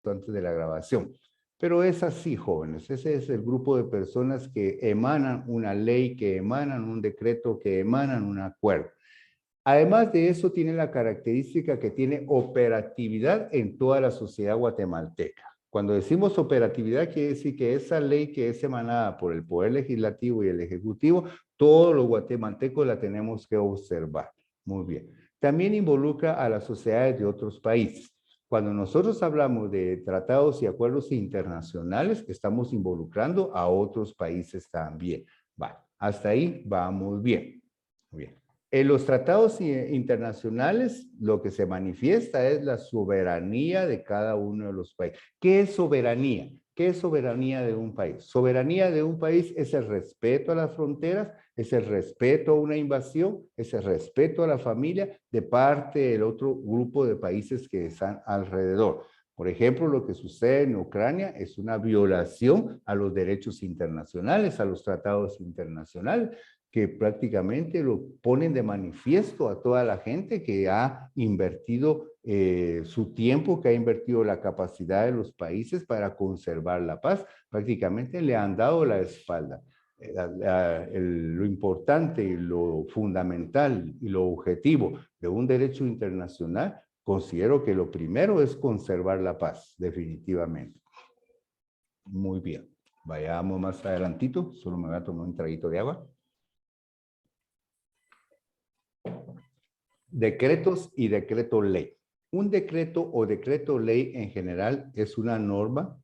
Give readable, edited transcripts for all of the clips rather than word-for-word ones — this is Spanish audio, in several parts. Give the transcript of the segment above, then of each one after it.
esto antes de la grabación. Pero es así, jóvenes. Ese es el grupo de personas que emanan una ley, que emanan un decreto, que emanan un acuerdo. Además de eso, tiene la característica que tiene operatividad en toda la sociedad guatemalteca. Cuando decimos operatividad, quiere decir que esa ley que es emanada por el Poder Legislativo y el Ejecutivo, todos los guatemaltecos la tenemos que observar. Muy bien. También involucra a las sociedades de otros países. Cuando nosotros hablamos de tratados y acuerdos internacionales, estamos involucrando a otros países también. Va, hasta ahí vamos bien. Muy bien. En los tratados internacionales, lo que se manifiesta es la soberanía de cada uno de los países. ¿Qué es soberanía? ¿Qué es soberanía de un país? Soberanía de un país es el respeto a las fronteras, es el respeto a una invasión, es el respeto a la familia de parte del otro grupo de países que están alrededor. Por ejemplo, lo que sucede en Ucrania es una violación a los derechos internacionales, a los tratados internacionales, que prácticamente lo ponen de manifiesto a toda la gente que ha invertido su tiempo, que ha invertido la capacidad de los países para conservar la paz. Prácticamente le han dado la espalda. Lo importante y lo fundamental y lo objetivo de un derecho internacional, considero que lo primero es conservar la paz, definitivamente. Muy bien. Vayamos más adelantito. Solo me voy a tomar un traguito de agua. Decretos y decreto ley. Un decreto o decreto ley en general es una norma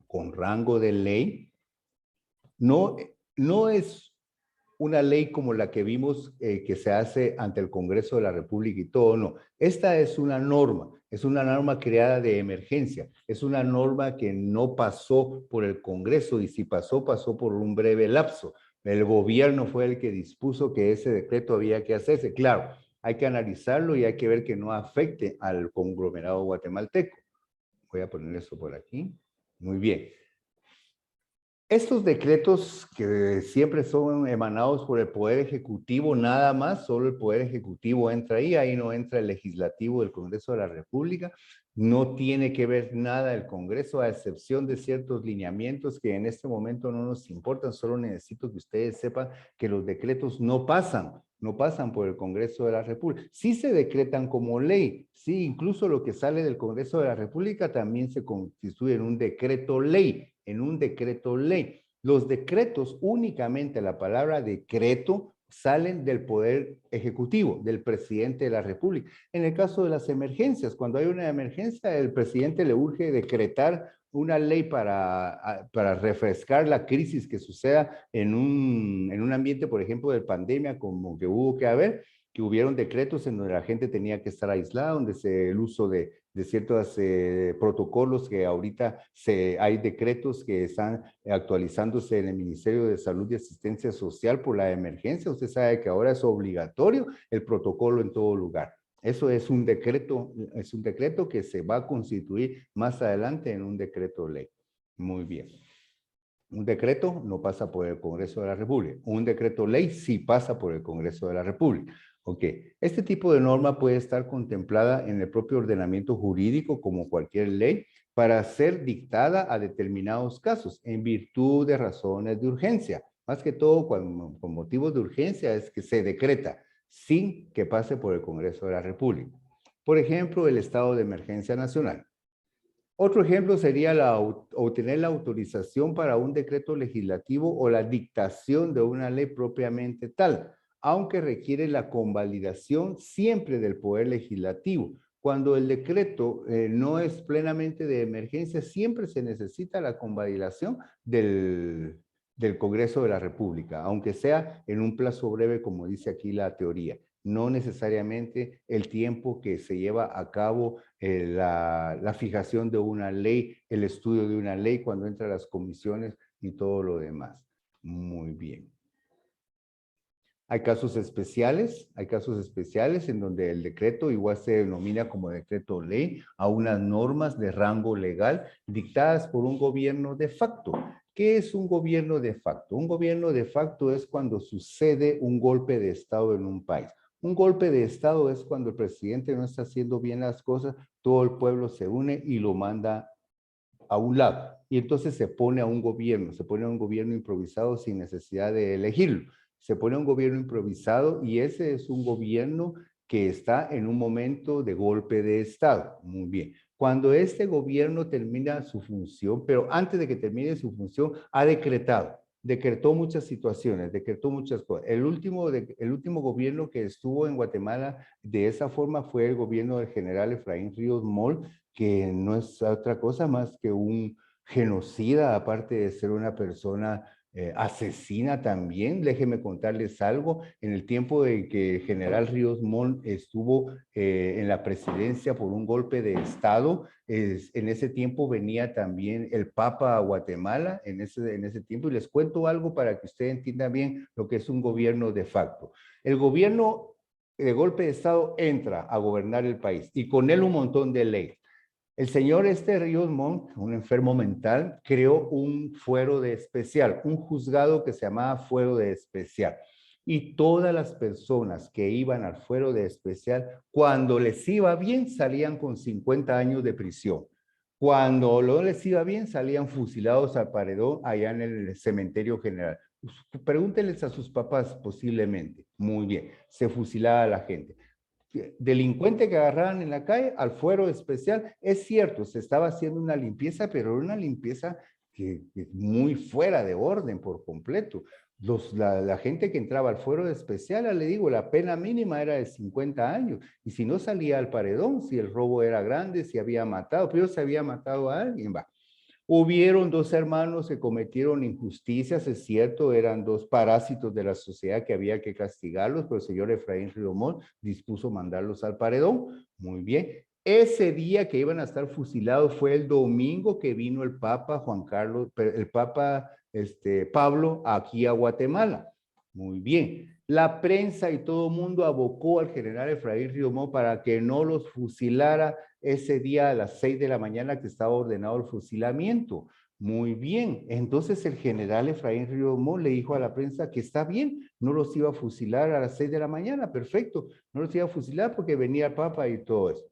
con rango de ley. No es una ley como la que vimos que se hace ante el Congreso de la República y todo, no. Esta es una norma creada de emergencia, es una norma que no pasó por el Congreso y si pasó, pasó por un breve lapso. El gobierno fue el que dispuso que ese decreto había que hacerse. Claro, hay que analizarlo y hay que ver que no afecte al conglomerado guatemalteco. Voy a poner esto por aquí. Muy bien. Estos decretos que siempre son emanados por el Poder Ejecutivo, nada más, solo el Poder Ejecutivo entra ahí no entra el Legislativo del Congreso de la República, no tiene que ver nada el Congreso, a excepción de ciertos lineamientos que en este momento no nos importan, solo necesito que ustedes sepan que los decretos no pasan por el Congreso de la República. Sí se decretan como ley, sí, incluso lo que sale del Congreso de la República también se constituye en un decreto ley, Los decretos, únicamente la palabra decreto, salen del Poder Ejecutivo, del presidente de la República. En el caso de las emergencias, cuando hay una emergencia, el presidente le urge decretar una ley para refrescar la crisis que suceda en un ambiente, por ejemplo, de pandemia, como que hubo que haber, que hubieron decretos en donde la gente tenía que estar aislada, donde el uso de ciertos protocolos que ahorita hay decretos que están actualizándose en el Ministerio de Salud y Asistencia Social por la emergencia. Usted sabe que ahora es obligatorio el protocolo en todo lugar. Eso es un decreto que se va a constituir más adelante en un decreto ley. Muy bien. Un decreto no pasa por el Congreso de la República. Un decreto ley sí pasa por el Congreso de la República. Ok, este tipo de norma puede estar contemplada en el propio ordenamiento jurídico como cualquier ley para ser dictada a determinados casos en virtud de razones de urgencia. Más que todo, con motivos de urgencia es que se decreta sin que pase por el Congreso de la República. Por ejemplo, el estado de emergencia nacional. Otro ejemplo sería obtener la autorización para un decreto legislativo o la dictación de una ley propiamente tal, aunque requiere la convalidación siempre del Poder Legislativo. Cuando el decreto no es plenamente de emergencia, siempre se necesita la convalidación del Congreso de la República, aunque sea en un plazo breve, como dice aquí la teoría. No necesariamente el tiempo que se lleva a cabo la fijación de una ley, el estudio de una ley cuando entran las comisiones y todo lo demás. Muy bien. Hay casos especiales en donde el decreto igual se denomina como decreto ley a unas normas de rango legal dictadas por un gobierno de facto. ¿Qué es un gobierno de facto? Un gobierno de facto es cuando sucede un golpe de Estado en un país. Un golpe de Estado es cuando el presidente no está haciendo bien las cosas, todo el pueblo se une y lo manda a un lado. Y entonces se pone a un gobierno improvisado sin necesidad de elegirlo. Se pone a un gobierno improvisado y ese es un gobierno que está en un momento de golpe de Estado. Muy bien. Cuando este gobierno termina su función, pero antes de que termine su función, ha decretó muchas situaciones, decretó muchas cosas. El último gobierno que estuvo en Guatemala de esa forma fue el gobierno del general Efraín Ríos Moll, que no es otra cosa más que un genocida, aparte de ser una persona asesina también. Déjenme contarles algo. En el tiempo de que el general Ríos Montt estuvo en la presidencia por un golpe de Estado, en ese tiempo venía también el Papa a Guatemala, en ese tiempo, y les cuento algo para que ustedes entiendan bien lo que es un gobierno de facto. El gobierno de golpe de Estado entra a gobernar el país y con él un montón de leyes. El señor Ríos Montt, un enfermo mental, creó un fuero de especial, un juzgado que se llamaba fuero de especial. Y todas las personas que iban al fuero de especial, cuando les iba bien, salían con 50 años de prisión. Cuando no les iba bien, salían fusilados al paredón allá en el cementerio general. Pregúntenles a sus papás, posiblemente. Muy bien, se fusilaba a la gente. Delincuente que agarraban en la calle al fuero especial. Es cierto, se estaba haciendo una limpieza, pero era una limpieza que muy fuera de orden por completo. La gente que entraba al fuero especial, le digo, la pena mínima era de 50 años. Y si no salía al paredón, si el robo era grande, si había matado, pero se había matado a alguien, va. Hubieron dos hermanos que cometieron injusticias, es cierto, eran dos parásitos de la sociedad que había que castigarlos, pero el señor Efraín Riomón dispuso mandarlos al paredón. Muy bien. Ese día que iban a estar fusilados fue el domingo que vino el Papa Juan Carlos, el Papa Pablo aquí a Guatemala. Muy bien. La prensa y todo el mundo abocó al general Efraín Riomón para que no los fusilara ese día a las 6 de la mañana que estaba ordenado el fusilamiento. Muy bien. Entonces el general Efraín Riomón le dijo a la prensa que está bien, no los iba a fusilar a las 6 de la mañana, perfecto. No los iba a fusilar porque venía el Papa y todo eso.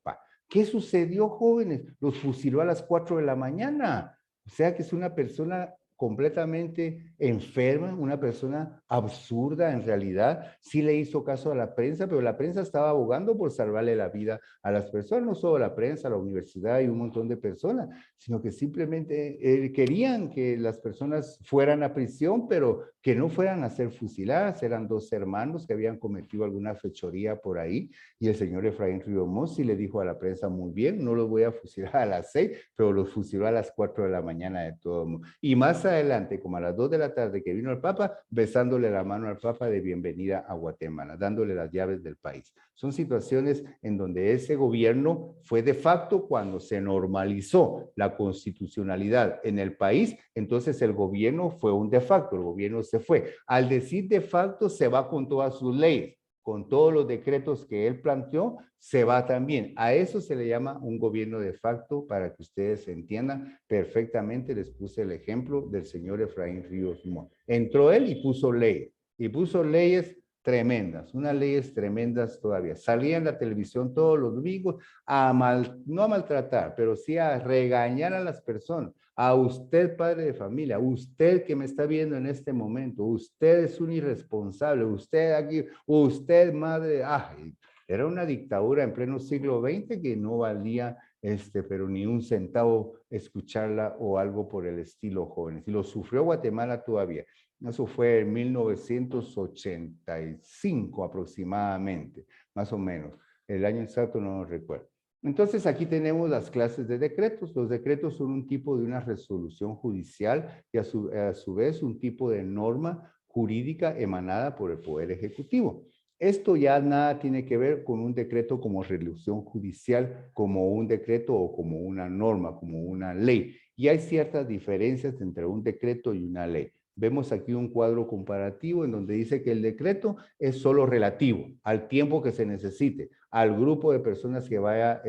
¿Qué sucedió, jóvenes? Los fusiló a las 4 de la mañana. O sea que es una persona completamente enferma, una persona absurda en realidad. Sí le hizo caso a la prensa, pero la prensa estaba abogando por salvarle la vida a las personas, no solo la prensa, la universidad y un montón de personas, sino que simplemente querían que las personas fueran a prisión, pero que no fueran a ser fusiladas. Eran dos hermanos que habían cometido alguna fechoría por ahí, y el señor Efraín Riomón sí le dijo a la prensa, muy bien, no los voy a fusilar a las 6, pero los fusiló a las 4 de la mañana de todo el mundo. Y más adelante, como a las 2 de la tarde que vino el Papa, besándole la mano al Papa de bienvenida a Guatemala, dándole las llaves del país. Son situaciones en donde ese gobierno fue de facto cuando se normalizó la constitucionalidad en el país, entonces el gobierno fue un de facto, el gobierno se fue. Al decir de facto, se va con todas sus leyes, con todos los decretos que él planteó, se va también. A eso se le llama un gobierno de facto, para que ustedes entiendan perfectamente. Les puse el ejemplo del señor Efraín Ríos Montt. Entró él y puso leyes tremendas, unas leyes tremendas todavía. Salía en la televisión todos los domingos no a maltratar, pero sí a regañar a las personas. A usted, padre de familia, usted que me está viendo en este momento, usted es un irresponsable, usted aquí, usted madre, era una dictadura en pleno siglo XX que no valía pero ni un centavo escucharla o algo por el estilo, jóvenes. Y lo sufrió Guatemala todavía. Eso fue en 1985 aproximadamente, más o menos. El año exacto no lo recuerdo. Entonces aquí tenemos las clases de decretos. Los decretos son un tipo de una resolución judicial y a su vez un tipo de norma jurídica emanada por el Poder Ejecutivo. Esto ya nada tiene que ver con un decreto como resolución judicial, como un decreto o como una norma, como una ley. Y hay ciertas diferencias entre un decreto y una ley. Vemos aquí un cuadro comparativo en donde dice que el decreto es solo relativo al tiempo que se necesite, al grupo de personas que vaya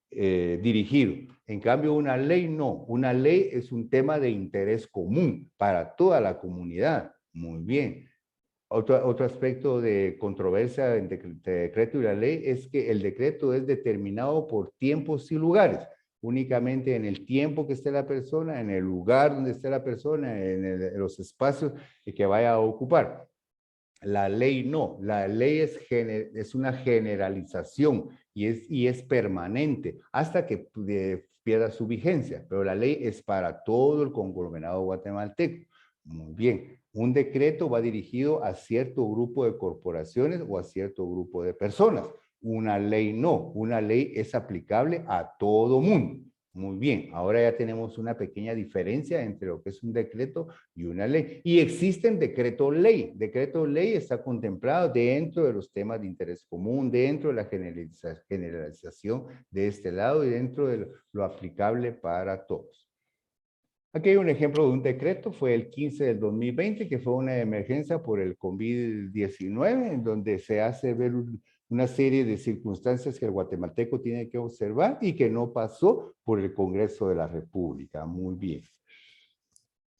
dirigido. En cambio, una ley no. Una ley es un tema de interés común para toda la comunidad. Muy bien. Otro aspecto de controversia entre el decreto y la ley es que el decreto es determinado por tiempos y lugares. únicamente en el tiempo que esté la persona, en el lugar donde esté la persona, en los espacios que vaya a ocupar. La ley no, la ley es una generalización y es permanente hasta que pierda su vigencia, pero la ley es para todo el conglomerado guatemalteco. Muy bien, un decreto va dirigido a cierto grupo de corporaciones o a cierto grupo de personas. Una ley no, una ley es aplicable a todo mundo. Muy bien, ahora ya tenemos una pequeña diferencia entre lo que es un decreto y una ley. Y existen decreto ley. Decreto ley está contemplado dentro de los temas de interés común, dentro de la generalización de este lado y dentro de lo aplicable para todos. Aquí hay un ejemplo de un decreto, fue el 15 del 2020, que fue una emergencia por el COVID-19, en donde se hace ver una serie de circunstancias que el guatemalteco tiene que observar y que no pasó por el Congreso de la República. Muy bien.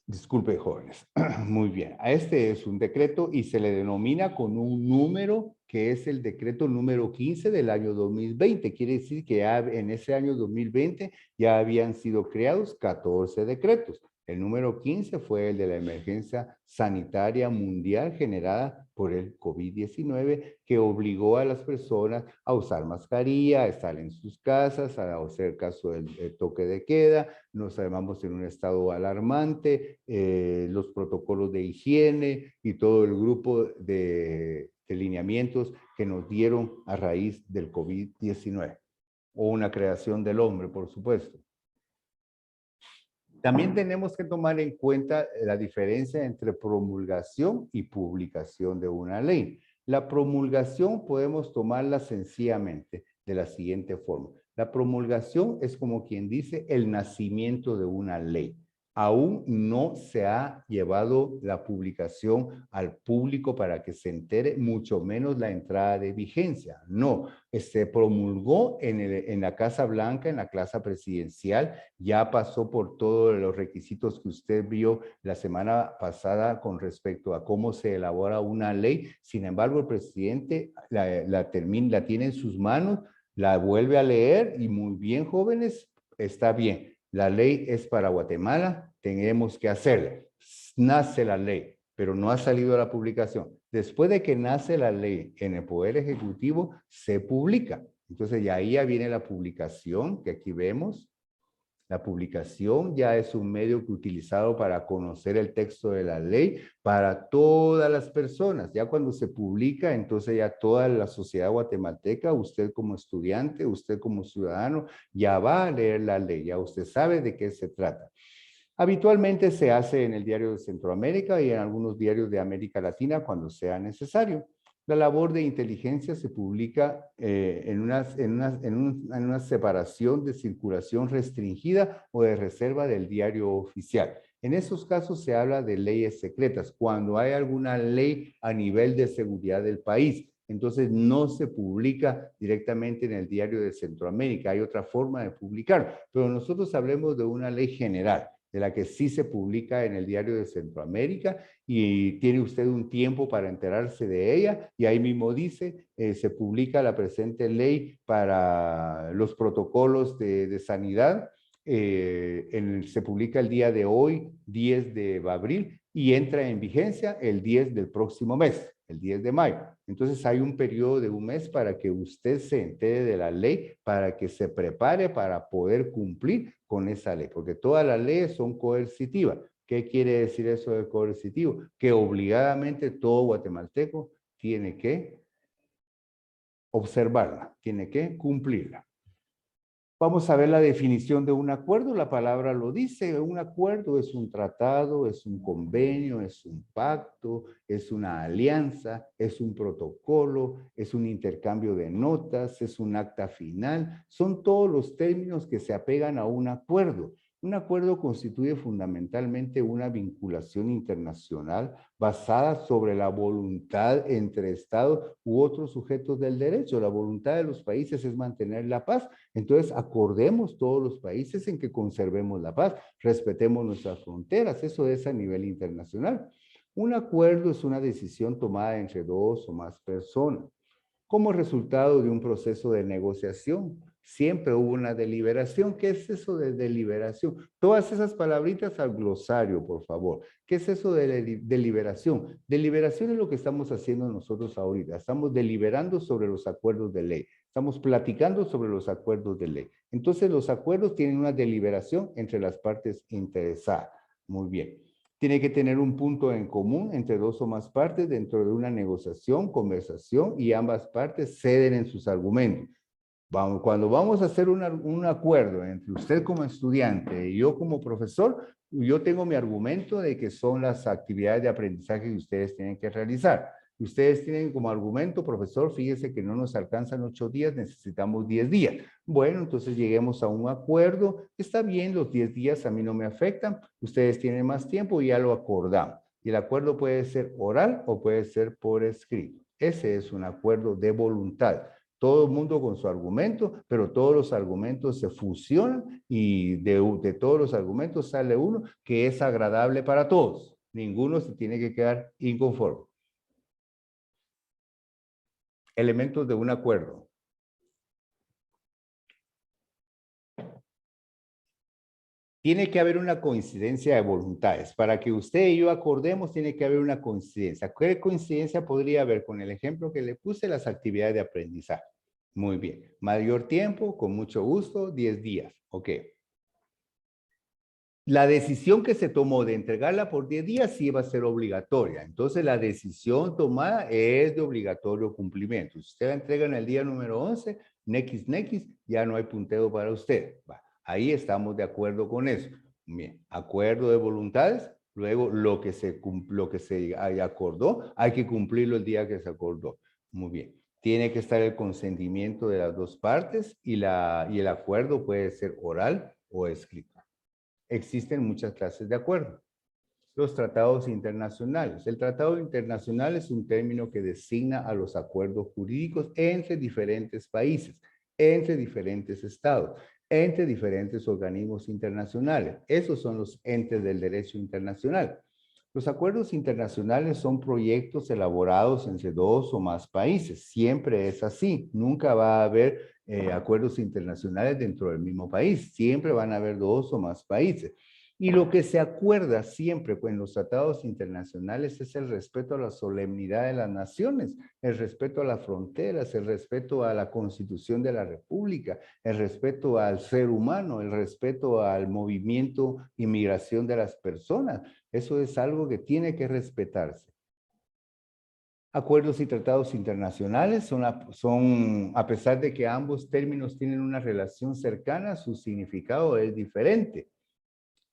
Disculpe, jóvenes. Muy bien. Este es un decreto y se le denomina con un número que es el decreto número 15 del año 2020. Quiere decir que ya en ese año 2020 ya habían sido creados 14 decretos. El número 15 fue el de la emergencia sanitaria mundial generada por el COVID-19, que obligó a las personas a usar mascarilla, a estar en sus casas, a hacer caso del toque de queda. Nos llamamos en un estado alarmante, los protocolos de higiene y todo el grupo de lineamientos que nos dieron a raíz del COVID-19, o una creación del hombre, por supuesto. También tenemos que tomar en cuenta la diferencia entre promulgación y publicación de una ley. La promulgación podemos tomarla sencillamente de la siguiente forma. La promulgación es como quien dice el nacimiento de una ley. Aún no se ha llevado la publicación al público para que se entere, mucho menos la entrada de vigencia. No, se promulgó en la Casa Blanca, en la Casa Presidencial, ya pasó por todos los requisitos que usted vio la semana pasada con respecto a cómo se elabora una ley. Sin embargo, el presidente la tiene en sus manos, la vuelve a leer y muy bien, jóvenes, está bien. La ley es para Guatemala, tenemos que hacerla. Nace la ley, pero no ha salido a la publicación. Después de que nace la ley en el Poder Ejecutivo, se publica. Entonces, ya ahí ya viene la publicación, que aquí vemos. La publicación ya es un medio que utilizado para conocer el texto de la ley para todas las personas. Ya cuando se publica, entonces ya toda la sociedad guatemalteca, usted como estudiante, usted como ciudadano, ya va a leer la ley, ya usted sabe de qué se trata. Habitualmente se hace en el Diario de Centroamérica y en algunos diarios de América Latina cuando sea necesario. La labor de inteligencia se publica en una separación de circulación restringida o de reserva del diario oficial. En esos casos se habla de leyes secretas, cuando hay alguna ley a nivel de seguridad del país. Entonces no se publica directamente en el Diario de Centroamérica, hay otra forma de publicar, pero nosotros hablemos de una ley general, de la que sí se publica en el Diario de Centroamérica y tiene usted un tiempo para enterarse de ella y ahí mismo dice, se publica la presente ley para los protocolos de sanidad, se publica el día de hoy, 10 de abril, y entra en vigencia el 10 del próximo mes, el 10 de mayo. Entonces hay un periodo de un mes para que usted se entere de la ley, para que se prepare para poder cumplir con esa ley, porque todas las leyes son coercitivas. ¿Qué quiere decir eso de coercitivo? Que obligadamente todo guatemalteco tiene que observarla, tiene que cumplirla. Vamos a ver la definición de un acuerdo. La palabra lo dice, un acuerdo es un tratado, es un convenio, es un pacto, es una alianza, es un protocolo, es un intercambio de notas, es un acta final. Son todos los términos que se apegan a un acuerdo. Un acuerdo constituye fundamentalmente una vinculación internacional basada sobre la voluntad entre Estados u otros sujetos del derecho. La voluntad de los países es mantener la paz. Entonces, acordemos todos los países en que conservemos la paz, respetemos nuestras fronteras. Eso es a nivel internacional. Un acuerdo es una decisión tomada entre dos o más personas como resultado de un proceso de negociación siempre hubo una deliberación. ¿Qué es eso de deliberación? Todas esas palabritas al glosario, por favor. ¿Qué es eso de deliberación? Deliberación es lo que estamos haciendo nosotros ahorita. Estamos deliberando sobre los acuerdos de ley. Estamos platicando sobre los acuerdos de ley. Entonces, los acuerdos tienen una deliberación entre las partes interesadas. Muy bien. Tiene que tener un punto en común entre dos o más partes dentro de una negociación, conversación, y ambas partes ceden en sus argumentos. Cuando vamos a hacer un acuerdo entre usted como estudiante y yo como profesor, yo tengo mi argumento de que son las actividades de aprendizaje que ustedes tienen que realizar. Ustedes tienen como argumento, profesor, fíjese que no nos alcanzan 8 días, necesitamos 10 días. Bueno, entonces lleguemos a un acuerdo. Está bien, los 10 días a mí no me afectan. Ustedes tienen más tiempo y ya lo acordamos. Y el acuerdo puede ser oral o puede ser por escrito. Ese es un acuerdo de voluntad. Todo el mundo con su argumento, pero todos los argumentos se fusionan y de todos los argumentos sale uno que es agradable para todos. Ninguno se tiene que quedar inconforme. Elementos de un acuerdo. Tiene que haber una coincidencia de voluntades. Para que usted y yo acordemos, tiene que haber una coincidencia. ¿Qué coincidencia podría haber? Con el ejemplo que le puse, las actividades de aprendizaje. Muy bien. Mayor tiempo, con mucho gusto, 10 días. Ok. La decisión que se tomó de entregarla por 10 días sí va a ser obligatoria. Entonces, la decisión tomada es de obligatorio cumplimiento. Si usted la entrega en el día número 11, next, ya no hay punteo para usted. Va. Ahí estamos de acuerdo con eso. Bien, acuerdo de voluntades. Luego, lo que se acordó, hay que cumplirlo el día que se acordó. Muy bien. Tiene que estar el consentimiento de las dos partes y el acuerdo puede ser oral o escrito. Existen muchas clases de acuerdo. Los tratados internacionales. El tratado internacional es un término que designa a los acuerdos jurídicos entre diferentes países, entre diferentes estados, entre diferentes organismos internacionales. Esos son los entes del derecho internacional. Los acuerdos internacionales son proyectos elaborados entre dos o más países. Siempre es así. Nunca va a haber acuerdos internacionales dentro del mismo país. Siempre van a haber dos o más países. Y lo que se acuerda siempre en los tratados internacionales es el respeto a la solemnidad de las naciones, el respeto a las fronteras, el respeto a la Constitución de la República, el respeto al ser humano, el respeto al movimiento y migración de las personas. Eso es algo que tiene que respetarse. Acuerdos y tratados internacionales son, a pesar de que ambos términos tienen una relación cercana, su significado es diferente.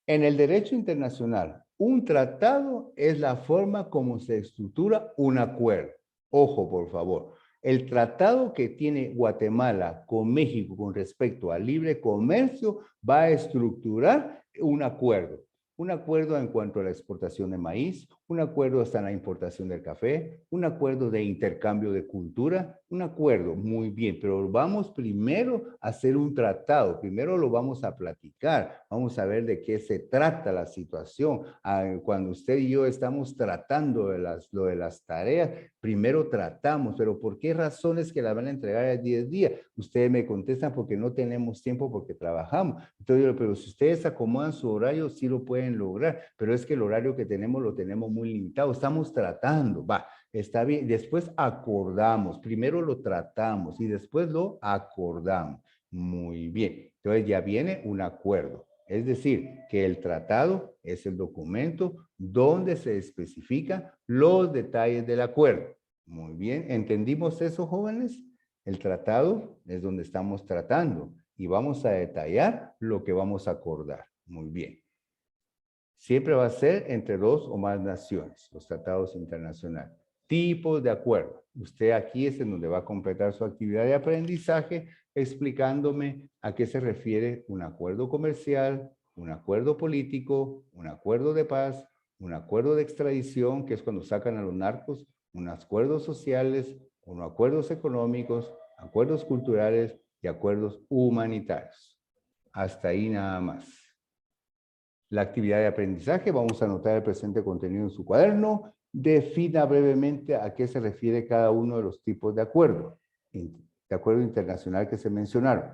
En el derecho internacional, un tratado es la forma como se estructura un acuerdo. Ojo, por favor. El tratado que tiene Guatemala con México con respecto al libre comercio va a estructurar un acuerdo. Un acuerdo en cuanto a la exportación de maíz, un acuerdo hasta la importación del café, un acuerdo de intercambio de cultura, un acuerdo, muy bien, pero vamos primero a hacer un tratado, primero lo vamos a platicar, vamos a ver de qué se trata la situación. Cuando usted y yo estamos tratando de lo de las tareas, primero tratamos, pero ¿por qué razones que la van a entregar en 10 días? Ustedes me contestan porque no tenemos tiempo, porque trabajamos. Entonces yo, pero si ustedes acomodan su horario, sí lo pueden lograr, pero es que el horario que tenemos lo tenemos muy limitado, estamos tratando, va, está bien, después acordamos, primero lo tratamos y después lo acordamos, muy bien, entonces ya viene un acuerdo, es decir, que el tratado es el documento donde se especifican los detalles del acuerdo, muy bien, ¿entendimos eso, jóvenes? El tratado es donde estamos tratando y vamos a detallar lo que vamos a acordar, muy bien. Siempre va a ser entre dos o más naciones, los tratados internacionales. Tipos de acuerdo. Usted aquí es en donde va a completar su actividad de aprendizaje explicándome a qué se refiere un acuerdo comercial, un acuerdo político, un acuerdo de paz, un acuerdo de extradición, que es cuando sacan a los narcos, unos acuerdos sociales, unos acuerdos económicos, acuerdos culturales y acuerdos humanitarios. Hasta ahí nada más. La actividad de aprendizaje, vamos a anotar el presente contenido en su cuaderno. Defina brevemente a qué se refiere cada uno de los tipos de acuerdo internacional que se mencionaron.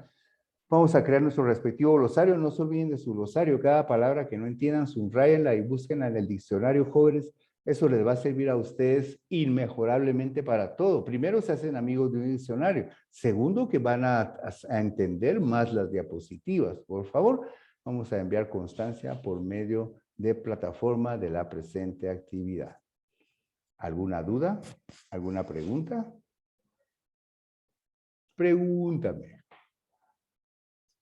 Vamos a crear nuestro respectivo glosario. No se olviden de su glosario. Cada palabra que no entiendan, subrayenla y búsquenla en el diccionario, jóvenes. Eso les va a servir a ustedes inmejorablemente para todo. Primero, se hacen amigos de un diccionario. Segundo, que van a entender más las diapositivas. Por favor, vamos a enviar constancia por medio de plataforma de la presente actividad. ¿Alguna duda? ¿Alguna pregunta? Pregúntame.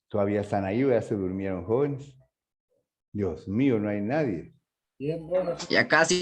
¿Todavía están ahí o ya se durmieron, jóvenes? Dios mío, no hay nadie. Ya casi.